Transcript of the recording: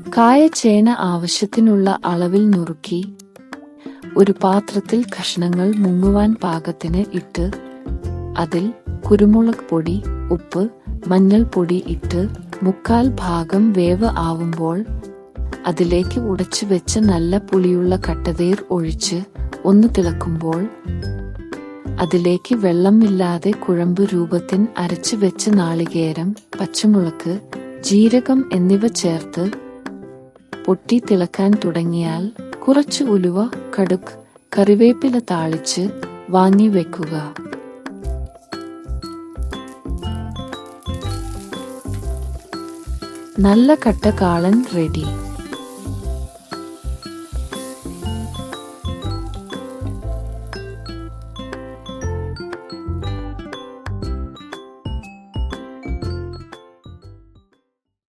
കായ ചേന ആവശ്യത്തിനുള്ള അളവിൽ നുറുക്കി ഒരു പാത്രത്തിൽ കഷ്ണങ്ങൾ മുങ്ങുവാൻ പാകത്തിന് ഇട്ട് അതിൽ കുരുമുളക് പൊടി, ഉപ്പ്, മഞ്ഞൾപ്പൊടി ഇട്ട് 1/4 ഭാഗം വേവ് ആവുമ്പോൾ അതിലേക്ക് ഉടച്ചു വെച്ച് നല്ല പുളിയുള്ള കട്ടതേർ ഒഴിച്ച് ഒന്ന് തിളക്കുമ്പോൾ അതിലേക്ക് വെള്ളമില്ലാതെ കുഴമ്പ് രൂപത്തിൽ അരച്ചു വെച്ച് നാളികേരം, പച്ചമുളക്, ജീരകം എന്നിവ ചേർത്ത് പൊട്ടി തിളക്കാൻ തുടങ്ങിയാൽ കുറച്ച് ഉലുവ, കടുക്, കറിവേപ്പില താളിച്ച് വാങ്ങി വെക്കുക. നല്ല കട്ട കാളൻ റെഡി.